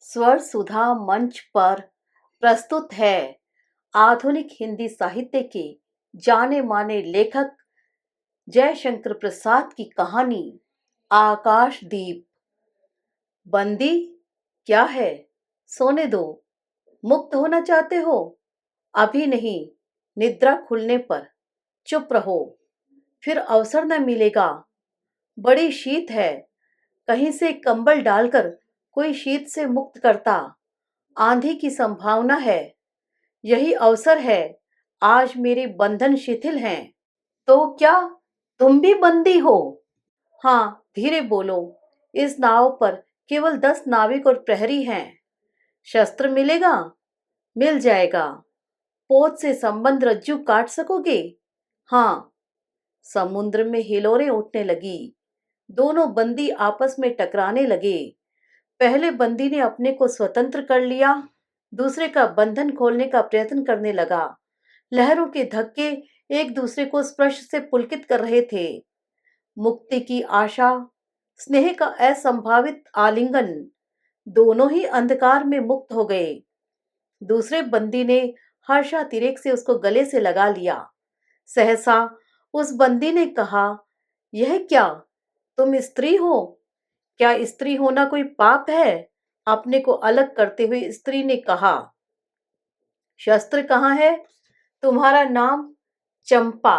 स्वर सुधा मंच पर प्रस्तुत है आधुनिक हिंदी साहित्य के जाने माने लेखक जयशंकर प्रसाद की कहानी आकाशदीप। बंदी क्या है? सोने दो। मुक्त होना चाहते हो? अभी नहीं, निद्रा खुलने पर। चुप रहो, फिर अवसर न मिलेगा। बड़ी शीत है, कहीं से कंबल डालकर कोई शीत से मुक्त करता। आंधी की संभावना है, यही अवसर है। आज मेरे बंधन शिथिल हैं। तो क्या तुम भी बंदी हो? हाँ, धीरे बोलो। इस नाव पर केवल 10 नाविक और प्रहरी हैं। शस्त्र मिलेगा? मिल जाएगा। पोत से संबंध रज्जू काट सकोगे? हाँ। समुद्र में हिलोरें उठने लगी। दोनों बंदी आपस में टकराने लगे। पहले बंदी ने अपने को स्वतंत्र कर लिया, दूसरे का बंधन खोलने का प्रयत्न करने लगा। लहरों के धक्के एक दूसरे को स्पर्श से पुलकित कर रहे थे। मुक्ति की आशा, स्नेह का असंभावित आलिंगन, दोनों ही अंधकार में मुक्त हो गए। दूसरे बंदी ने हर्षातिरेक से उसको गले से लगा लिया। सहसा उस बंदी ने कहा, यह क्या? तुम स्त्री हो? क्या स्त्री होना कोई पाप है? अपने को अलग करते हुए स्त्री ने कहा। शस्त्र कहाँ है? तुम्हारा नाम? चंपा।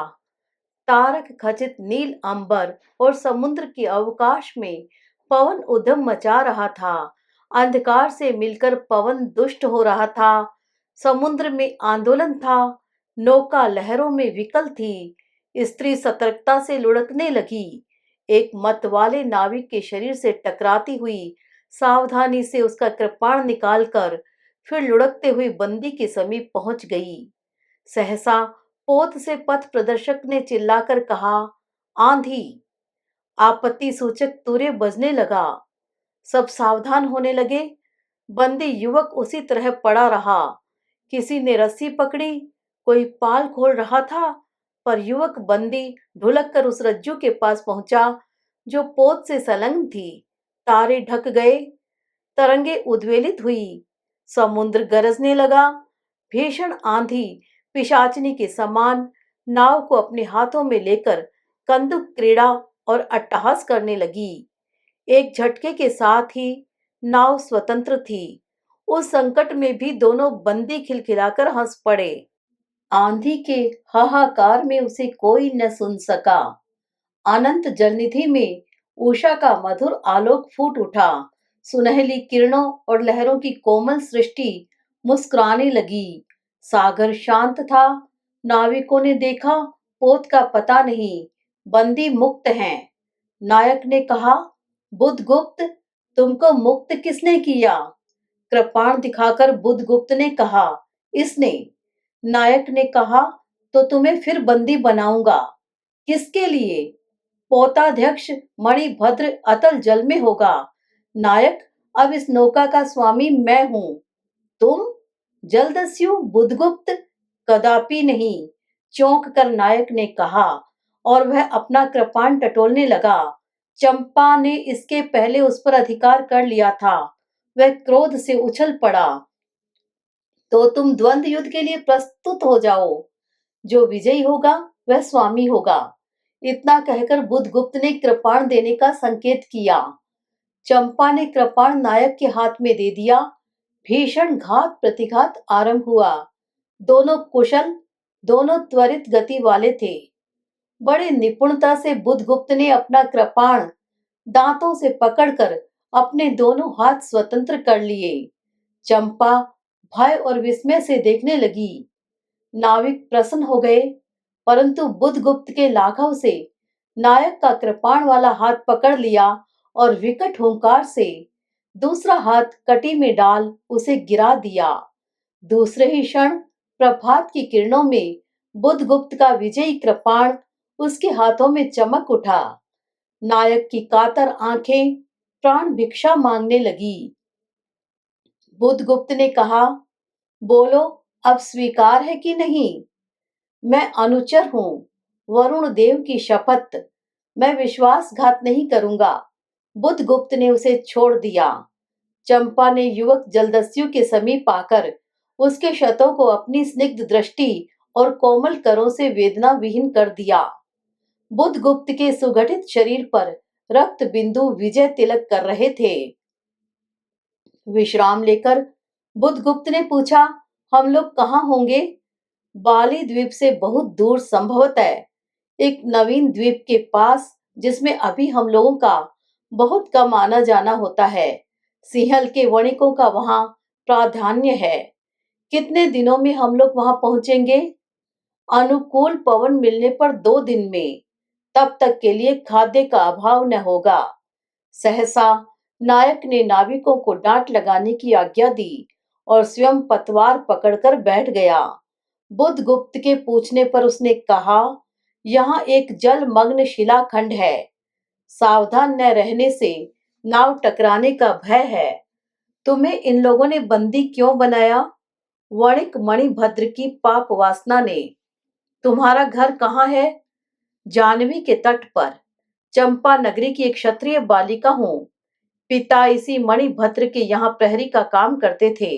तारक खचित नील अंबर और समुद्र के अवकाश में पवन उद्यम मचा रहा था। अंधकार से मिलकर पवन दुष्ट हो रहा था। समुद्र में आंदोलन था। नौका लहरों में विकल थी। स्त्री सतर्कता से लुढ़कने लगी। एक मतवाले नाविक के शरीर से टकराती हुई सावधानी से उसका कृपाण निकालकर फिर लुढ़कते हुए बंदी के समीप पहुंच गई। सहसा पोत से पथ प्रदर्शक ने चिल्लाकर कहा, आंधी। आपत्ति सूचक तूर्य बजने लगा। सब सावधान होने लगे। बंदी युवक उसी तरह पड़ा रहा। किसी ने रस्सी पकड़ी, कोई पाल खोल रहा था, पर युवक बंदी ढुलक कर उस रज्जू के पास पहुंचा जो पोत से संलग्न थी। तारे ढक गए, तरंगे उद्वेलित हुई, समुद्र गरजने लगा। भीषण आंधी पिशाचिनी के समान नाव को अपने हाथों में लेकर कंदुक क्रीड़ा और अट्टहास करने लगी। एक झटके के साथ ही नाव स्वतंत्र थी। उस संकट में भी दोनों बंदी खिलखिलाकर हंस पड़े। आंधी के हाहाकार में उसे कोई न सुन सका। अनंत जलनिधि में उषा का मधुर आलोक फूट उठा। सुनहली किरणों और लहरों की कोमल सृष्टि मुस्कुराने लगी। सागर शांत था। नाविकों ने देखा, पोत का पता नहीं, बंदी मुक्त हैं। नायक ने कहा, बुधगुप्त, तुमको मुक्त किसने किया? कृपाण दिखाकर बुधगुप्त ने कहा, इसने। नायक ने कहा, तो तुम्हें फिर बंदी बनाऊंगा। किसके लिए? पोताध्यक्ष मणिभद्र अतल जल में होगा। नायक, अब इस नौका का स्वामी मैं हूं। तुम? जलदस्यु बुधगुप्त? कदापि नहीं, चौंक कर नायक ने कहा, और वह अपना कृपाण टटोलने लगा। चंपा ने इसके पहले उस पर अधिकार कर लिया था। वह क्रोध से उछल पड़ा। तो तुम द्वंद्व युद्ध के लिए प्रस्तुत हो जाओ। जो विजयी होगा वह स्वामी होगा। इतना कहकर बुधगुप्त ने कृपाण देने का संकेत किया। चंपा ने कृपाण नायक के हाथ में दे दिया। भीषण घात प्रतिघात आरंभ हुआ। दोनों कुशल, दोनों त्वरित गति वाले थे। बड़े निपुणता से बुधगुप्त ने अपना कृपाण दांतों से पकड़कर अपने दोनों हाथ स्वतंत्र कर लिए। चंपा भय और विस्मय से देखने लगी। नाविक प्रसन्न हो गए, परंतु बुधगुप्त के लाघव से नायक का कृपाण वाला हाथ पकड़ लिया और विकट हुंकार से दूसरा हाथ कटी में डाल उसे गिरा दिया। दूसरे ही क्षण प्रभात की किरणों में बुधगुप्त का विजयी कृपाण उसके हाथों में चमक उठा। नायक की कातर आंखें प्राण भिक्षा मांगने लगी। बुधगुप्त ने कहा, बोलो, अब स्वीकार है कि नहीं? मैं अनुचर हूं, वरुण देव की शपथ, मैं विश्वासघात नहीं करूंगा। बुधगुप्त ने उसे छोड़ दिया। चंपा ने युवक जलदस्यु के समीप आकर उसके क्षतों को अपनी स्निग्ध दृष्टि और कोमल करों से वेदना विहीन कर दिया। बुधगुप्त के सुगठित शरीर पर रक्त बिंदु विजय तिलक कर रहे थे। विश्राम लेकर बुधगुप्त ने पूछा, हम लोग कहाँ होंगे? बाली द्वीप से बहुत दूर, संभवतः एक नवीन द्वीप के पास, जिसमें अभी हम लोगों का बहुत कम आना जाना होता है। सिंहल के वणिकों का वहां प्राधान्य है। कितने दिनों में हम लोग वहां पहुंचेंगे? अनुकूल पवन मिलने पर 2 दिन में। तब तक के लिए खाद्य का अभाव न होगा। सहसा नायक ने नाविकों को डांट लगाने की आज्ञा दी और स्वयं पतवार पकड़कर बैठ गया। बुधगुप्त के पूछने पर उसने कहा, यहाँ एक जलमग्न शिलाखंड है। सावधान न रहने से नाव टकराने का भय है। तुम्हें इन लोगों ने बंदी क्यों बनाया? वणिक मणिभद्र की पाप वासना ने। तुम्हारा घर कहाँ है? जानवी के तट पर। चंपा नगरी की एक क्षत्रिय बालिका हूँ। पिता इसी मणिभद्र के यहाँ प्रहरी का काम करते थे।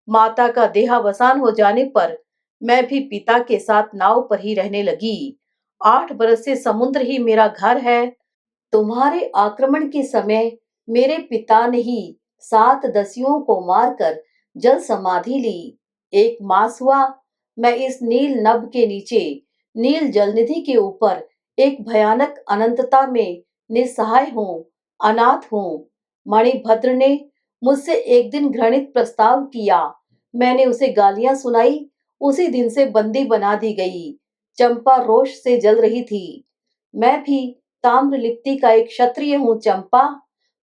माता का देहावसान हो जाने पर मैं भी पिता के साथ नाव पर ही रहने लगी। 8 बरस से समुद्र ही मेरा घर है। तुम्हारे आक्रमण के समय मेरे पिता ने ही 7 दस्युओं को मारकर जल समाधि ली। 1 मास हुआ मैं इस नील नभ के नीचे, नील जलनिधि के ऊपर एक भयानक अनंतता में निस्सहाय हूँ, अनाथ हूँ। मणिभद्र ने मुझसे एक दिन घृणित प्रस्ताव किया। मैंने उसे गालियां सुनाई। उसी दिन से बंदी बना दी गई। चंपा रोष से जल रही थी। मैं भी ताम्रलिप्ति का एक क्षत्रिय हूँ चंपा,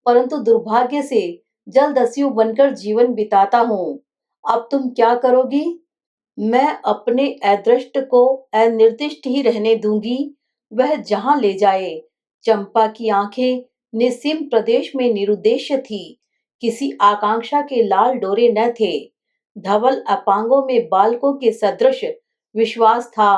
परंतु दुर्भाग्य से जलदस्यु बनकर जीवन बिताता हूँ। अब तुम क्या करोगी? मैं अपने अदृष्ट को अनिर्दिष्ट ही रहने दूंगी, वह जहां ले जाए। चंपा की आंखें निस्सीम प्रदेश में निरुद्देश्य थी। किसी आकांक्षा के लाल डोरे न थे। धवल अपांगों में बालकों के सदृश विश्वास था।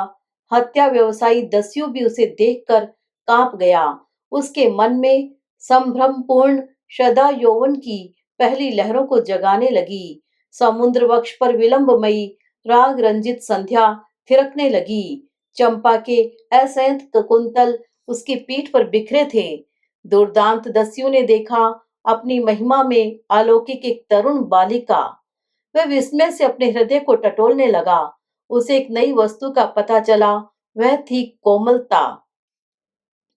हत्या व्यवसायी दस्यु भी उसे देखकर कांप गया। उसके मन में संभ्रमपूर्ण सदा यौवन की पहली लहरों को जगाने लगी। समुद्र वक्ष पर विलंबमयी राग रंजित संध्या थिरकने लगी। चंपा के असंयत कुंतल उसकी पीठ पर बिखरे थे। दुर्दांत दस्यु ने देखा अपनी महिमा में अलौकिक एक तरुण बालिका। वह विस्मय से अपने हृदय को टटोलने लगा। उसे एक नई वस्तु का पता चला, वह थी कोमलता।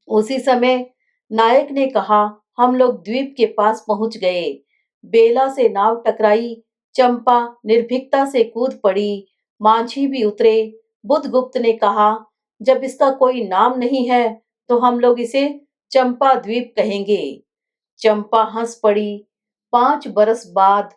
उसी समय नायक ने कहा, हम लोग द्वीप के पास पहुंच गए। बेला से नाव टकराई। चंपा निर्भीकता से कूद पड़ी। मांझी भी उतरे। बुधगुप्त ने कहा, जब इसका कोई नाम नहीं है तो हम लोग इसे चंपा द्वीप कहेंगे। चंपा हंस पड़ी। 5 बरस बाद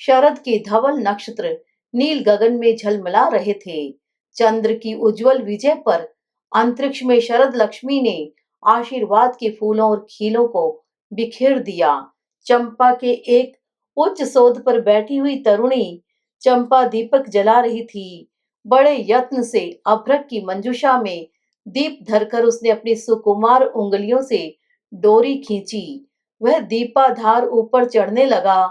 शरद के धवल नक्षत्र नील गगन में झलमला रहे थे। चंद्र की उज्जवल विजय पर अंतरिक्ष में शरद लक्ष्मी ने आशीर्वाद के फूलों और खीलों को बिखेर दिया। चंपा के एक उच्च सोध पर बैठी हुई तरुणी चंपा दीपक जला रही थी। बड़े यत्न से अभ्रक की मंजुषा में दीप धरकर उसने अपनी सुकुमार उंगलियों से डोरी खींची। वह दीपाधार ऊपर चढ़ने लगा।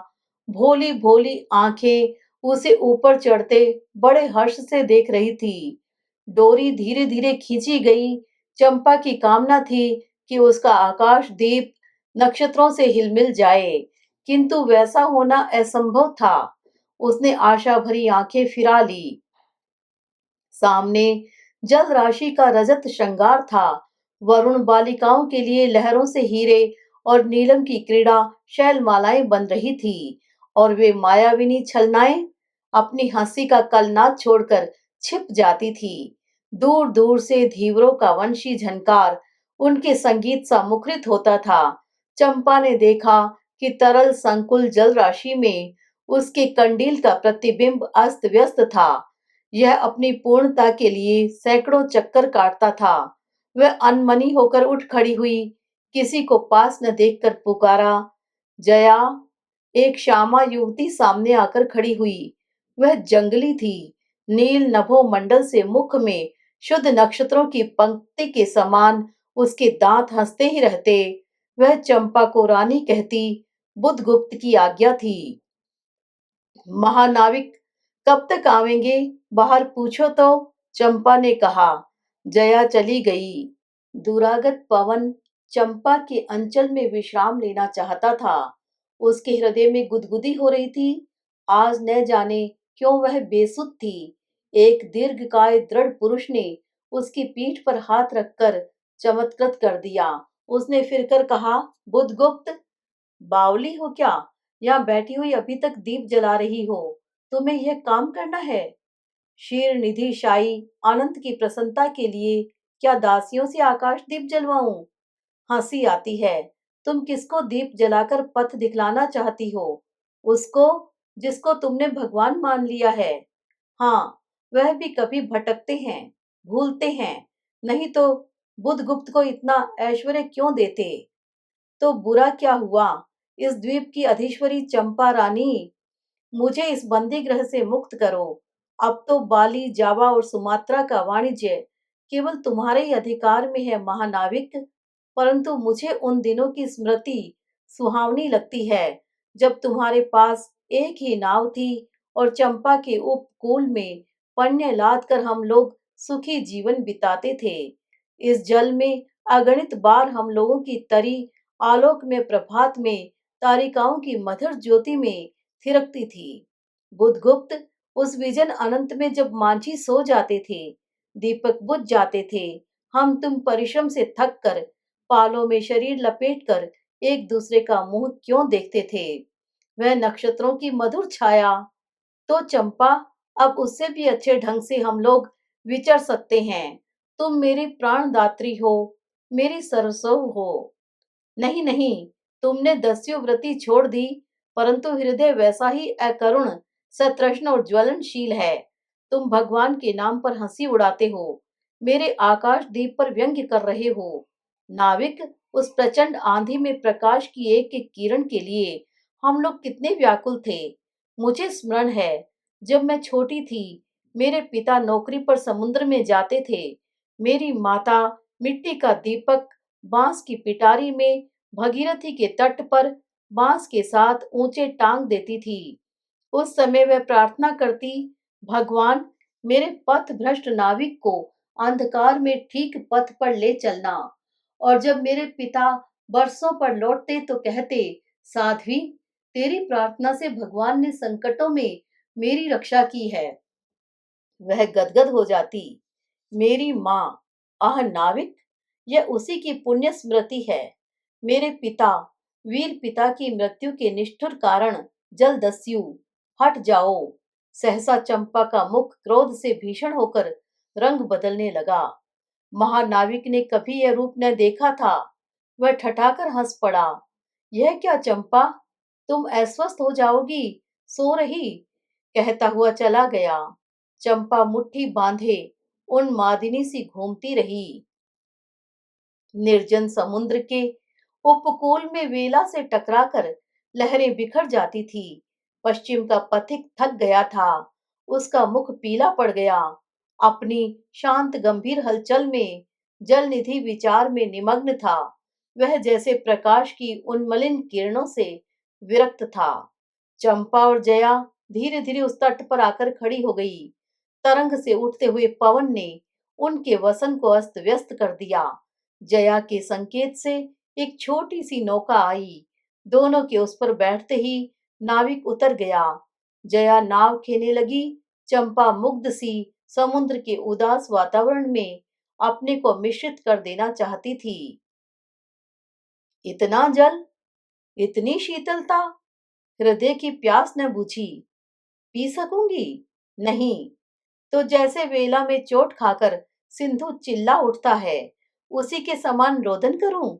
भोली भोली आंखें उसे ऊपर चढ़ते बड़े हर्ष से देख रही थी। डोरी धीरे धीरे खींची गई। चंपा की कामना थी कि उसका आकाश दीप नक्षत्रों से हिलमिल जाए, किंतु वैसा होना असंभव था। उसने आशा भरी आंखें फिरा ली। सामने जल राशि का रजत श्रृंगार था। वरुण बालिकाओं के लिए लहरों से हीरे और नीलम की क्रीड़ा शैलमालाएं बन रही थी, और वे मायाविनी छलनाएं अपनी हंसी का कलनाद छोड़कर छिप जाती थी। दूर दूर से धीवरों का वंशी झनकार उनके संगीत सा मुखरित होता था। चंपा ने देखा कि तरल संकुल जल राशि में उसके कंडील का प्रतिबिंब अस्त व्यस्त था। यह अपनी पूर्णता के लिए सैकड़ों चक्कर काटता था। वह अनमनी होकर उठ खड़ी हुई। किसी को पास न देखकर पुकारा, जया। एक श्यामा युवती सामने आकर खड़ी हुई। वह जंगली थी। नील नभो मंडल से मुख में शुद्ध नक्षत्रों की पंक्ति के समान उसके दांत हंसते ही रहते। वह चंपा को रानी कहती, बुधगुप्त की आज्ञा थी। महानाविक कब तक आवेंगे, बाहर पूछो तो, चंपा ने कहा। जया चली गई। दुरागत पवन चंपा के अंचल में विश्राम लेना चाहता था। उसके हृदय में गुदगुदी हो रही थी। आज न जाने क्यों वह बेसुध थी। एक दीर्घकाय दृढ़ पुरुष ने उसकी पीठ पर हाथ रखकर चमत्कृत कर दिया। उसने फिरकर कहा, बुधगुप्त, बावली हो क्या? यहाँ बैठी हुई अभी तक दीप जला रही हो। तुम्हें यह काम करना है? क्षीर निधि शाही अनंत की प्रसन्नता के लिए क्या दासियों से आकाश दीप जलवाऊं? हंसी आती है। तुम किसको दीप जलाकर पथ दिखलाना चाहती हो? उसको जिसको तुमने भगवान मान लिया है। हाँ, वह भी कभी भटकते हैं, भूलते हैं। नहीं तो बुधगुप्त को इतना ऐश्वर्य क्यों देते? तो बुरा क्या हुआ? इस द्वीप की अधीश्वरी चंपा रानी, मुझे इस बंदी गृह से मुक्त करो। अब तो बाली, जावा और सुमात्रा का वाणिज्य केवल तुम्हारे ही अधिकार में है महानाविक। परंतु मुझे उन दिनों की स्मृति सुहावनी लगती है जब तुम्हारे पास एक ही नाव थी और चंपा के उपकूल में पन्य लाद कर हम लोग सुखी जीवन बिताते थे। इस जल में अगणित बार हम लोगों की तरी आलोक में, प्रभात में, तारिकाओं की मधुर ज्योति में थिरकती थी। बुधगुप्त, उस विजन अनंत में जब मांझी सो जाते थे, दीपक बुझ जाते थे, हम तुम परिश्रम से थक कर पालों में शरीर लपेटकर एक दूसरे का मुंह क्यों देखते थे? वह नक्षत्रों की मधुर छाया। तो चंपा, अब उससे भी अच्छे ढंग से हम लोग विचर सकते हैं। तुम मेरी प्राणदात्री हो, मेरी सरसों हो। नहीं नहीं, तुमने दस्युव्रति छोड़ दी, परंतु हृदय वैसा ही अकरुण, सतृष्ण और ज्वलनशील है। तुम भगवान के नाम पर हंसी उड़ाते हो, मेरे आकाश दीप पर व्यंग्य कर रहे हो। नाविक, उस प्रचंड आंधी में प्रकाश की एक एक किरण के लिए हम लोग कितने व्याकुल थे। मुझे स्मरण है, जब मैं छोटी थी, मेरे पिता नौकरी पर समुद्र में जाते थे। मेरी माता मिट्टी का दीपक बांस की पिटारी में भगीरथी के तट पर बांस के साथ ऊंचे टांग देती थी। उस समय वह प्रार्थना करती, भगवान, मेरे पथ भ्रष्ट नाविक को अंधकार में ठीक पथ पर ले चलना। और जब मेरे पिता बरसों पर लौटते तो कहते, साध्वी, तेरी प्रार्थना से भगवान ने संकटों में मेरी रक्षा की है। वह गदगद हो जाती। मेरी माँ, आह नाविक, यह उसी की पुण्य स्मृति है। मेरे पिता, वीर पिता की मृत्यु के निष्ठुर कारण जलदस्यु, हट जाओ। सहसा चंपा का मुख क्रोध से भीषण होकर रंग बदलने लगा। महानाविक ने कभी यह रूप न देखा था। वह ठठाकर हंस पड़ा। यह क्या चंपा, तुम अस्वस्थ हो जाओगी, सो रही, कहता हुआ चला गया। चंपा मुट्ठी बांधे उन्मादिनी सी घूमती रही। निर्जन समुद्र के उपकूल में वेला से टकराकर लहरें बिखर जाती थी। पश्चिम का पथिक थक गया था। उसका मुख पीला पड़ गया। अपनी शांत गंभीर हलचल में जल निधि विचार में निमग्न था। वह जैसे प्रकाश की उन्मलिन किरणों से विरक्त था। चंपा और जया धीरे धीरे उस तट पर आकर खड़ी हो गई। तरंग से उठते हुए पवन ने उनके वसन को अस्त व्यस्त कर दिया। जया के संकेत से एक छोटी सी नौका आई। दोनों के उस पर बैठते ही नाविक उतर गया। जया नाव खेने लगी। चंपा मुग्ध सी समुद्र के उदास वातावरण में अपने को मिश्रित कर देना चाहती थी। इतना जल, इतनी शीतलता, हृदय की प्यास न बुझी। पी सकूंगी? नहीं। तो जैसे वेला में चोट खाकर सिंधु चिल्ला उठता है, उसी के समान रोदन करूं,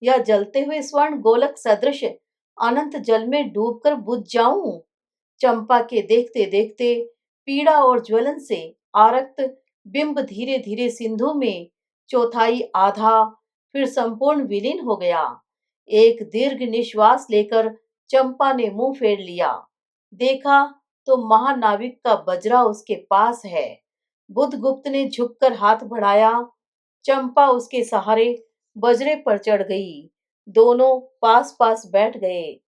या जलते हुए स्वर्ण गोलक सदृश अनंत जल में डूबकर बुझ जाऊं? चंपा के देखते देखते पीड़ा और ज्वलन से आरक्त बिंब धीरे धीरे सिंधु में चौथाई, आधा, फिर संपूर्ण विलीन हो गया। एक दीर्घ निश्वास लेकर चंपा ने मुंह फेर लिया। देखा तो महानाविक का बजरा उसके पास है। बुधगुप्त ने झुककर हाथ बढ़ाया। चंपा उसके सहारे बजरे पर चढ़ गई। दोनों पास पास बैठ गए।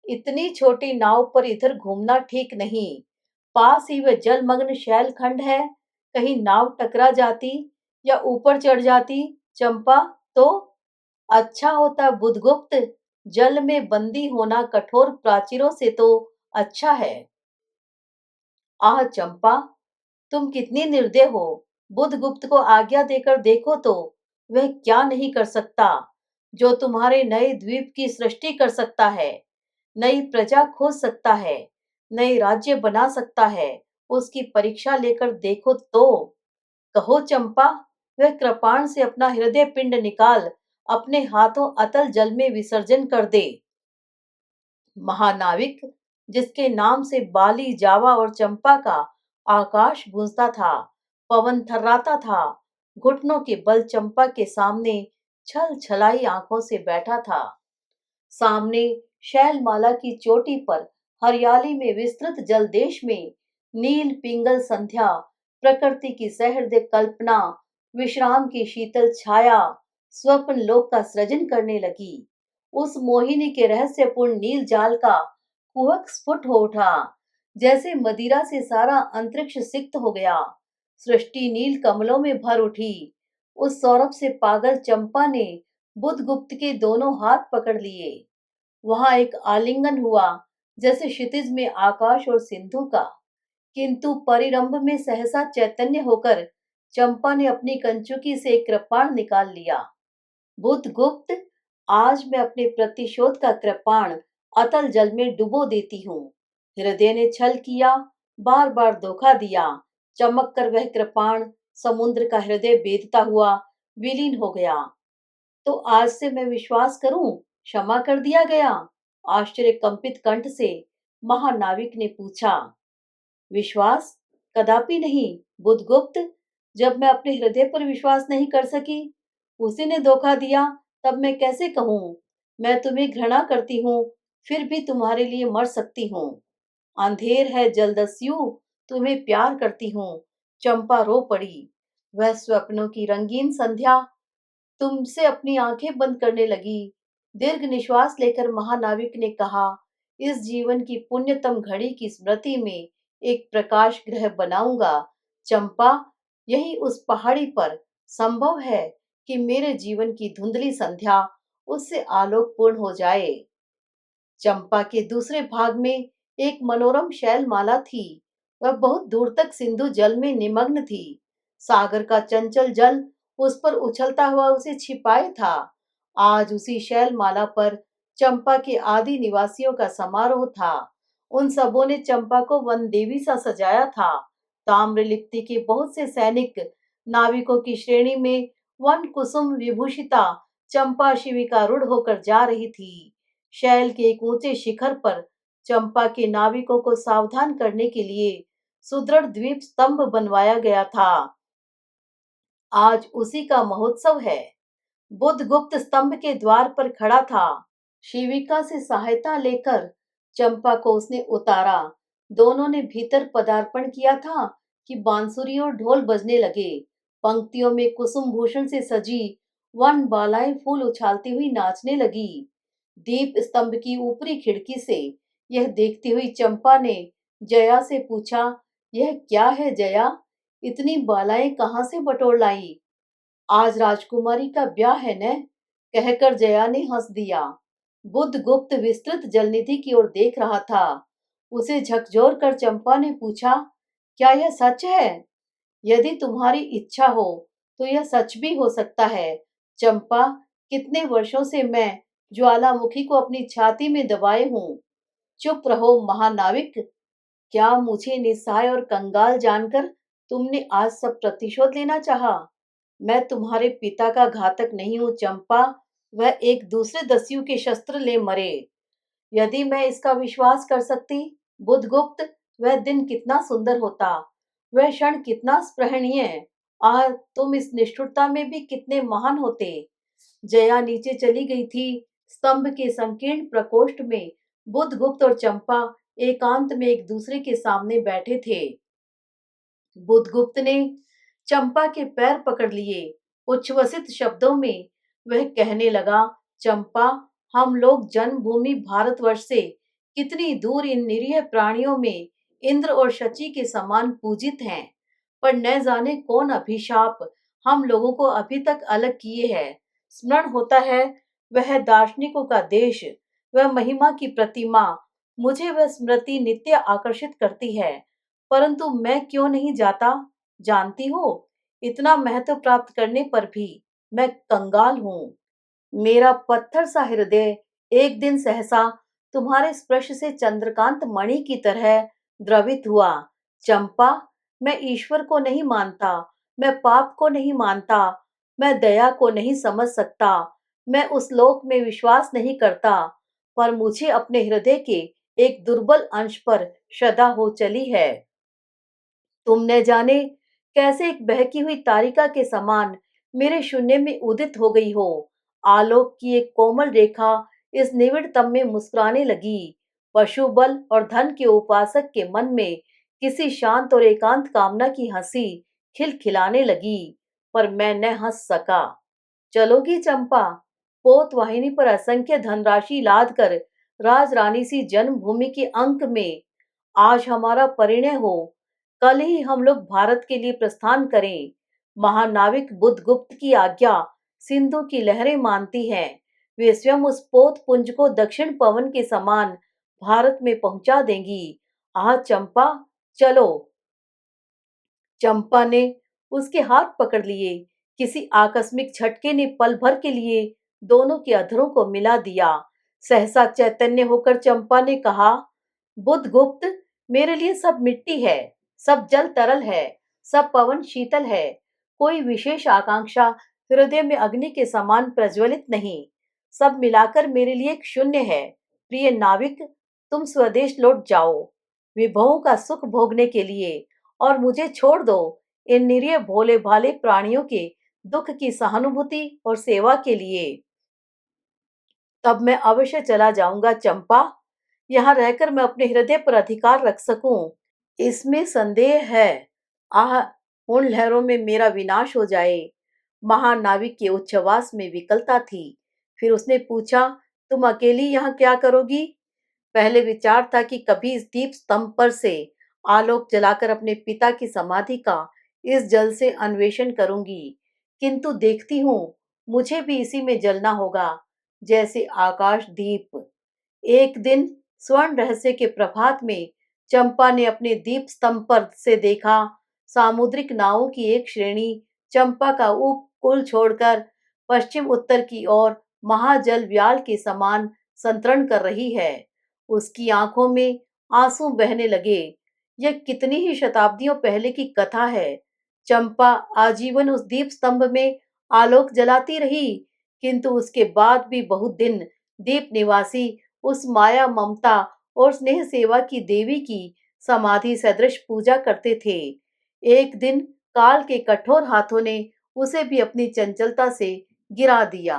इतनी छोटी नाव पर इधर घूमना ठीक नहीं। पास ही वह जलमग्न शैलखंड है। कहीं नाव टकरा जाती या ऊपर चढ़ जाती चंपा, तो अच्छा होता बुधगुप्त। जल में बंदी होना कठोर प्राचीरों से तो अच्छा है। आह चंपा, तुम कितनी निर्दय हो। बुधगुप्त को आज्ञा देकर देखो तो वह क्या नहीं कर सकता, जो तुम्हारे नए द्वीप की सृष्टि कर सकता है, नई प्रजा खोज सकता है, नए राज्य बना सकता है। उसकी परीक्षा लेकर देखो तो। कहो चंपा, वह कृपाण से अपना हृदय पिंड निकाल अपने हाथों अतल जल में विसर्जन कर दे। महानाविक, जिसके नाम से बाली, जावा और चंपा का आकाश गूंजता था, पवन थर्राता था, घुटनों के बल चंपा के सामने छल छलाई आंखों से बैठा था। सामने शैलमाला की चोटी पर हरियाली में विस्तृत जल देश में नील पिंगल संध्या, प्रकृति की सहृदय कल्पना, विश्राम की शीतल छाया, स्वप्न लोक का सृजन करने लगी। उस मोहिनी के रहस्यपूर्ण नील जाल का कुहक स्फुट हो उठा, जैसे मदिरा से सारा अंतरिक्ष सिक्त हो गया। सृष्टि नील कमलों में भर उठी। उस सौरभ से पागल चंपा ने बुधगुप्त के दोनों हाथ पकड़ लिए। वहां एक आलिंगन हुआ, जैसे क्षितिज में आकाश और सिंधु का। किंतु परिरंभ में सहसा चैतन्य होकर चंपा ने अपनी कंचुकी से एक कृपाण निकाल लिया। बुधगुप्त, आज मैं अपने प्रतिशोध का कृपाण अतल जल में डुबो देती हूँ। हृदय ने छल किया, बार बार धोखा दिया। चमक कर वह कृपाण समुद्र का हृदय बेधता हुआ विलीन हो गया। तो आज से मैं विश्वास करूं, क्षमा कर दिया गया? आश्चर्य कंपित कंठ से महानाविक ने पूछा। विश्वास? कदापि नहीं बुधगुप्त। जब मैं अपने हृदय पर विश्वास नहीं कर सकी, उसी ने धोखा दिया, तब मैं कैसे कहूँ मैं तुम्हें घृणा करती हूँ, फिर भी तुम्हारे लिए मर सकती हूँ। अंधेर है जलदस्यु, तुम्हें प्यार करती हूँ। चंपा रो पड़ी। वह स्वप्नों की रंगीन संध्या तुमसे अपनी आंखें बंद करने लगी। दीर्घ निश्वास लेकर महानाविक ने कहा, इस जीवन की पुण्यतम घड़ी की स्मृति में एक प्रकाश गृह बनाऊंगा। चंपा, यही उस पहाड़ी पर संभव है कि मेरे जीवन की धुंधली संध्या उससे आलोकपूर्ण हो जाए। चंपा के दूसरे भाग में एक मनोरम शैलमाला थी। वह बहुत दूर तक सिंधु जल में निमग्न थी। सागर का चंचल जल उस पर उछलता हुआ उसे छिपाए था। आज उसी शैलमाला पर चंपा के आदि निवासियों का समारोह था। उन सबों ने चंपा को वन देवी सा सजाया था। ताम्रलिप्ति के बहुत से सैनिक नाविकों की श्रेणी में वन कुसुम विभूषिता चंपा शिविका रूढ़ होकर जा रही थी। शैल के एक ऊंचे शिखर पर चंपा के नाविकों को सावधान करने के लिए सुदृढ़ द्वीप स्तंभ बनवाया गया था। आज उसी का महोत्सव है। बुधगुप्त स्तंभ के द्वार पर खड़ा था। शिविका से सहायता लेकर चंपा को उसने उतारा। दोनों ने भीतर पदार्पण किया था कि बांसुरी और ढोल बजने लगे। पंक्तियों में कुसुम भूषण से सजी वन बालाएं फूल उछालती हुई नाचने लगी। दीप स्तंभ की ऊपरी खिड़की से यह देखती हुई चंपा ने जया से पूछा, यह क्या है जया? इतनी बालाएं कहाँ से बटोर लाई? आज राजकुमारी का ब्याह है न? कहकर जया ने हंस दिया। बुधगुप्त विस्तृत जलनिधि की ओर देख रहा था। उसे झकझोर कर चंपा ने पूछा, क्या यह सच है? यदि तुम्हारी इच्छा हो तो यह सच भी हो सकता है। चंपा, कितने वर्षों से मैं ज्वालामुखी को अपनी छाती में दबाए हूँ। चुप रहो महानाविक। क्या मुझे निस्सहाय और कंगाल जानकर तुमने आज सब प्रतिशोध लेना चाहा? मैं तुम्हारे पिता का घातक नहीं हूँ चंपा। वह एक दूसरे दस्यु के शस्त्र ले मरे। यदि मैं इसका विश्वास कर सकती बुधगुप्त, वह दिन कितना सुंदर होता, वह क्षण कितना स्पृहणीय। आह, तुम इस निष्ठुरता में भी कितने महान होते। जया नीचे चली गई थी। स्तंभ के संकीर्ण प्रकोष्ठ में बुधगुप्त और चंपा एकांत में एक दूसरे के सामने बैठे थे। बुधगुप्त ने चंपा के पैर पकड़ लिए। उच्छ्वसित शब्दों में वह कहने लगा, चंपा, हम लोग जन्मभूमि भारतवर्ष से कितनी दूर इन निरीह प्राणियों में इंद्र और शची के समान पूजित हैं, पर न जाने कौन अभिशाप हम लोगों को अभी तक अलग किए है। स्मरण होता है वह दार्शनिकों का देश, वह महिमा की प्रतिमा, मुझे वह स्मृति नित्य आकर्षित करती है। परंतु मैं क्यों नहीं जाता? जानती हो, इतना महत्व प्राप्त करने पर भी मैं कंगाल हूँ। मेरा पत्थर सा हृदय एक दिन सहसा तुम्हारे स्पर्श से चंद्रकांत मणि की तरह द्रवित हुआ। चंपा, मैं ईश्वर को नहीं मानता, मैं पाप को नहीं मानता, मैं दया को नहीं समझ सकता, मैं उस लोक में विश्वास नहीं करता, पर मुझे अपने हृदय के एक दुर्बल अंश पर श्रद्धा हो चली है। तुम न जाने कैसे एक बहकी हुई तारिका के समान मेरे शून्य में उदित हो गई हो। आलोक की एक कोमल रेखा इस निविड़ तम में मुस्कुराने लगी। पशु बल और धन के उपासक के मन में किसी शांत और एकांत कामना की हंसी खिलखिलाने लगी, पर मैं न हंस सका। चलोगी चंपा? पोत वाहिनी पर असंख्य धनराशि लाद कर राज रानी सी जन्मभूमि के अंक में आज हमारा परिणय हो। कल ही हम लोग भारत के लिए प्रस्थान करें। महानाविक बुद्धगुप्त की आज्ञा सिंधु की लहरें मानती हैं। वे स्वयं उस पोत पुंज को दक्षिण पवन के समान भारत में पहुंचा देंगी। आह चंपा, चलो। चंपा ने उसके हाथ पकड़ लिए। किसी आकस्मिक झटके ने पल भर के लिए दोनों के अधरों को मिला दिया। सहसा चैतन्य होकर चंपा ने कहा, बुद्धगुप्त, मेरे लिए सब मिट्टी है, सब जल तरल है, सब पवन शीतल है। कोई विशेष आकांक्षा हृदय में अग्नि के समान प्रज्वलित नहीं। सब मिलाकर मेरे लिए एक शून्य है। प्रिय नाविक, तुम स्वदेश लौट जाओ विभवों का सुख भोगने के लिए, और मुझे छोड़ दो इन निरीह भोले भाले प्राणियों के दुख की सहानुभूति और सेवा के लिए। तब मैं अवश्य चला जाऊंगा चंपा। यहाँ रहकर मैं अपने हृदय पर अधिकार रख सकूं, इसमें संदेह है। आह, उन लहरों में मेरा विनाश हो जाए। महानाविक के उच्छ्वास में विकलता थी। फिर उसने पूछा, तुम अकेली यहाँ क्या करोगी? पहले विचार था कि कभी इस दीप स्तंभ पर से आलोक जलाकर अपने पिता की समाधि का इस जल से अन्वेषण करूंगी, किंतु देखती हूँ मुझे भी इसी में जलना होगा, जैसे आकाश दीप। एक दिन स्वर्ण रहस्य के प्रभात में चंपा ने अपने दीप स्तंभ पर से देखा, सामुद्रिक नावों की एक श्रेणी चंपा का उपकूल छोड़कर पश्चिम उत्तर की ओर महाजल व्याल के समान संतरण कर रही है। उसकी आंखों में आंसू बहने लगे। यह कितनी ही शताब्दियों पहले की कथा है। चंपा आजीवन उस दीप स्तंभ में आलोक जलाती रही, किंतु उसके बाद भी बहुत दिन दीप निवासी उस माया ममता और स्नेह सेवा की देवी की समाधि सदृश पूजा करते थे। एक दिन काल के कठोर हाथों ने उसे भी अपनी चंचलता से गिरा दिया।